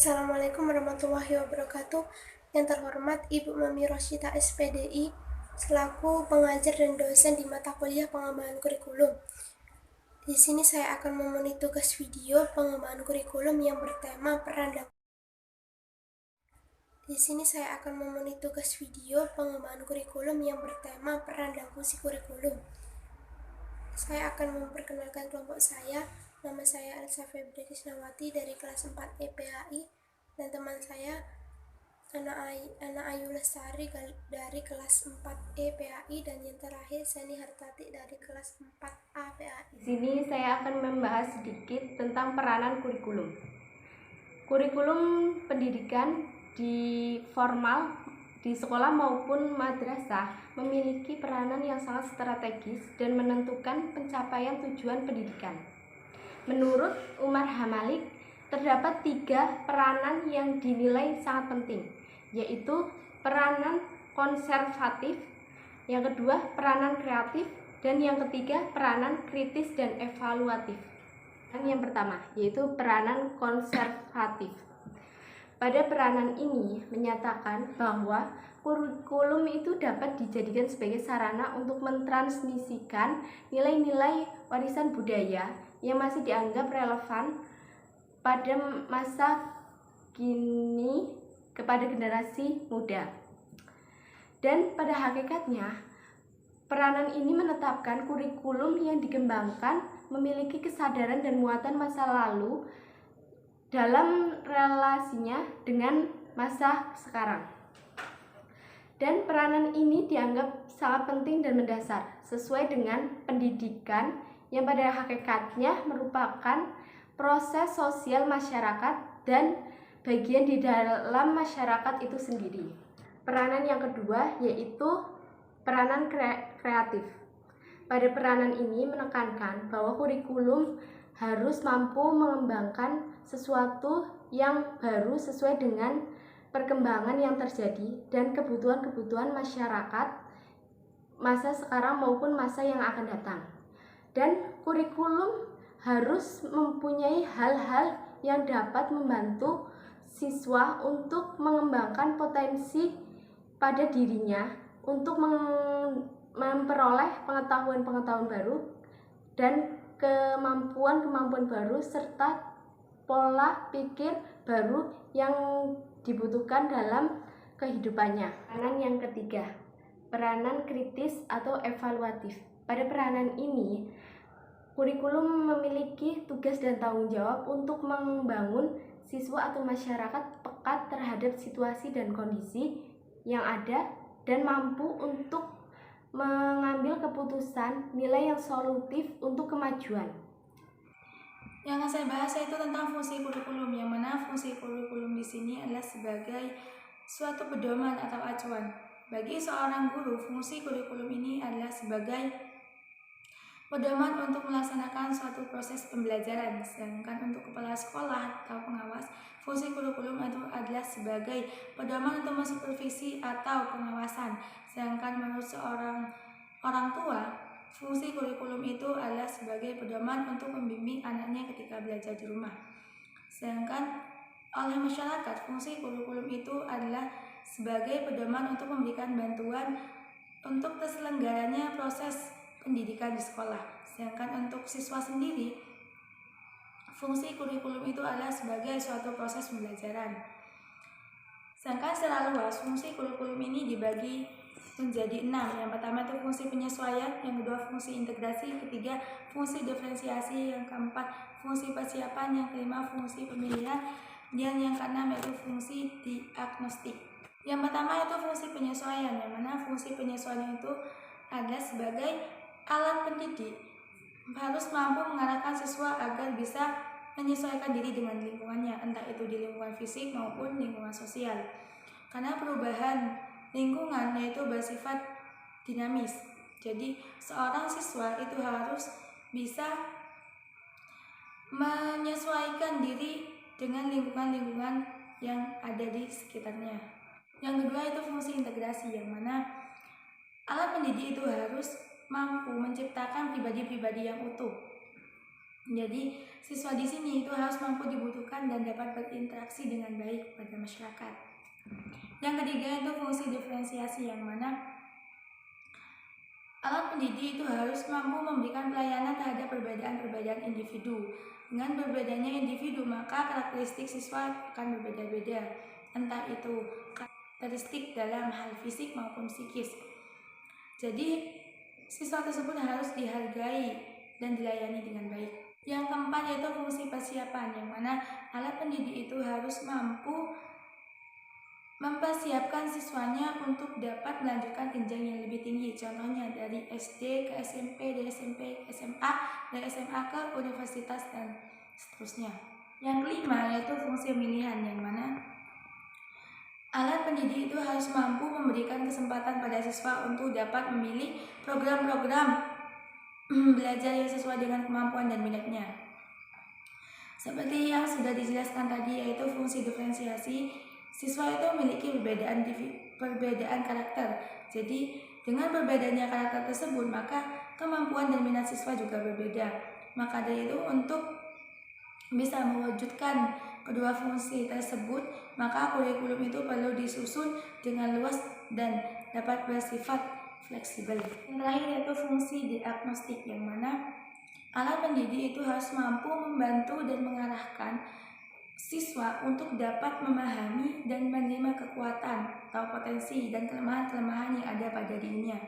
Assalamualaikum warahmatullahi wabarakatuh. Yang terhormat Ibu Mami Rosyita SPDI selaku pengajar dan dosen di mata kuliah pengembangan kurikulum. Di sini saya akan memenuhi tugas video pengembangan kurikulum yang bertema peran dan fungsi kurikulum. Saya akan memperkenalkan kelompok saya. Nama saya Elsa Febri Krisnawati dari kelas 4 EPAI dan teman saya Ana Ayu Lestari dari kelas 4 EPAI dan yang terakhir Seni Hartati dari kelas 4A PAI. Di sini saya akan membahas sedikit tentang peranan kurikulum. Kurikulum pendidikan di formal di sekolah maupun madrasah memiliki peranan yang sangat strategis dan menentukan pencapaian tujuan pendidikan. Menurut Umar Hamalik, terdapat 3 peranan yang dinilai sangat penting, yaitu peranan konservatif, yang kedua peranan kreatif, dan yang ketiga peranan kritis dan evaluatif. Yang pertama yaitu peranan konservatif. Pada peranan ini menyatakan bahwa kurikulum itu dapat dijadikan sebagai sarana untuk mentransmisikan nilai-nilai warisan budaya yang masih dianggap relevan pada masa kini kepada generasi muda. Dan pada hakikatnya, peranan ini menetapkan kurikulum yang dikembangkan memiliki kesadaran dan muatan masa lalu dalam relasinya dengan masa sekarang. Dan peranan ini dianggap sangat penting dan mendasar sesuai dengan pendidikan yang pada hakikatnya merupakan proses sosial masyarakat dan bagian di dalam masyarakat itu sendiri. Peranan yang kedua yaitu peranan kreatif. Pada peranan ini menekankan bahwa kurikulum harus mampu mengembangkan sesuatu yang baru sesuai dengan perkembangan yang terjadi dan kebutuhan-kebutuhan masyarakat masa sekarang maupun masa yang akan datang. Dan kurikulum harus mempunyai hal-hal yang dapat membantu siswa untuk mengembangkan potensi pada dirinya untuk memperoleh pengetahuan-pengetahuan baru dan kemampuan-kemampuan baru serta pola pikir baru yang dibutuhkan dalam kehidupannya. Peranan yang ketiga, peranan kritis atau evaluatif. Pada peranan ini, kurikulum memiliki tugas dan tanggung jawab untuk membangun siswa atau masyarakat peka terhadap situasi dan kondisi yang ada dan mampu untuk mengambil keputusan nilai yang solutif untuk kemajuan. Yang saya bahas yaitu tentang fungsi kurikulum, yang mana fungsi kurikulum di sini adalah sebagai suatu pedoman atau acuan. Bagi seorang guru, fungsi kurikulum ini adalah sebagai pedoman untuk melaksanakan suatu proses pembelajaran. Sedangkan untuk kepala sekolah atau pengawas, fungsi kurikulum itu adalah sebagai pedoman untuk mensupervisi atau pengawasan. Sedangkan menurut seorang orang tua, fungsi kurikulum itu adalah sebagai pedoman untuk membimbing anaknya ketika belajar di rumah. Sedangkan oleh masyarakat, fungsi kurikulum itu adalah sebagai pedoman untuk memberikan bantuan untuk terselenggaranya proses pendidikan di sekolah. Sedangkan untuk siswa sendiri, fungsi kurikulum itu adalah sebagai suatu proses pembelajaran. Sedangkan secara luas, fungsi kurikulum ini dibagi menjadi 6. Yang pertama itu fungsi penyesuaian, yang kedua fungsi integrasi, ketiga fungsi diferensiasi, yang keempat fungsi persiapan, yang kelima fungsi pemilihan, dan yang keenam yaitu fungsi diagnostik. Yang pertama itu fungsi penyesuaian, yang mana fungsi penyesuaian itu adalah sebagai alat pendidik harus mampu mengarahkan siswa agar bisa menyesuaikan diri dengan lingkungannya, entah itu di lingkungan fisik maupun lingkungan sosial. Karena perubahan lingkungan yaitu bersifat dinamis. Jadi seorang siswa itu harus bisa menyesuaikan diri dengan lingkungan-lingkungan yang ada di sekitarnya. Yang kedua itu fungsi integrasi, yang mana alat pendidik itu harus mampu menciptakan pribadi-pribadi yang utuh. Jadi, siswa di sini itu harus mampu dibutuhkan dan dapat berinteraksi dengan baik pada masyarakat. Yang ketiga itu fungsi diferensiasi, yang mana alat pendidik itu harus mampu memberikan pelayanan terhadap perbedaan-perbedaan individu. Dengan berbedanya individu, maka karakteristik siswa akan berbeda-beda, entah itu karakteristik dalam hal fisik maupun psikis. Jadi, siswa tersebut harus dihargai dan dilayani dengan baik. Yang keempat yaitu fungsi persiapan, yang mana alat pendidik itu harus mampu mempersiapkan siswanya untuk dapat melanjutkan jenjang yang lebih tinggi. Contohnya dari SD ke SMP, dari SMP ke SMA, dari SMA ke universitas, dan seterusnya. Yang kelima yaitu fungsi pemilihan, yang mana alat pendidik itu harus mampu memberikan kesempatan pada siswa untuk dapat memilih program-program belajar yang sesuai dengan kemampuan dan minatnya. Seperti yang sudah dijelaskan tadi, yaitu fungsi diferensiasi. Siswa itu memiliki perbedaan karakter. Jadi, dengan berbedanya karakter tersebut, maka kemampuan dan minat siswa juga berbeda. Maka dari itu, untuk bisa mewujudkan kedua fungsi tersebut, maka kurikulum itu perlu disusun dengan luas dan dapat bersifat fleksibel. Yang terakhir yaitu fungsi diagnostik, yang mana alat pendidik itu harus mampu membantu dan mengarahkan siswa untuk dapat memahami dan menerima kekuatan atau potensi dan kelemahan-kelemahan yang ada pada dirinya.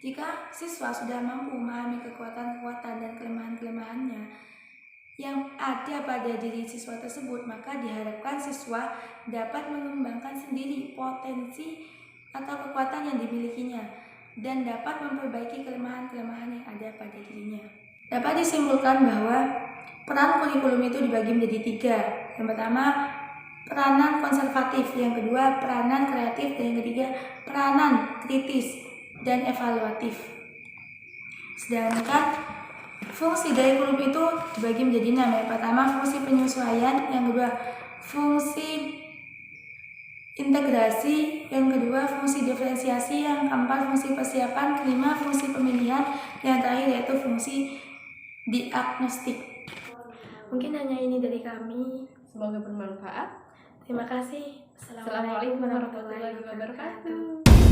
Jika siswa sudah mampu memahami kekuatan-kekuatan dan kelemahan-kelemahannya yang ada pada diri siswa tersebut, maka diharapkan siswa dapat mengembangkan sendiri potensi atau kekuatan yang dimilikinya dan dapat memperbaiki kelemahan-kelemahan yang ada pada dirinya. Dapat disimpulkan bahwa peran kurikulum itu dibagi menjadi 3. Yang pertama, peranan konservatif. Yang kedua, peranan kreatif. Dan yang ketiga, peranan kritis dan evaluatif. Sedangkan fungsi dari kurikulum itu dibagi menjadi 6. Yang pertama, fungsi penyesuaian. Yang kedua, fungsi integrasi. Yang kedua, fungsi diferensiasi. Yang keempat, fungsi persiapan. Kelima, fungsi pemilihan. Yang terakhir yaitu fungsi diagnostik. Mungkin hanya ini dari kami. Semoga bermanfaat. Terima kasih. Assalamualaikum warahmatullahi wabarakatuh.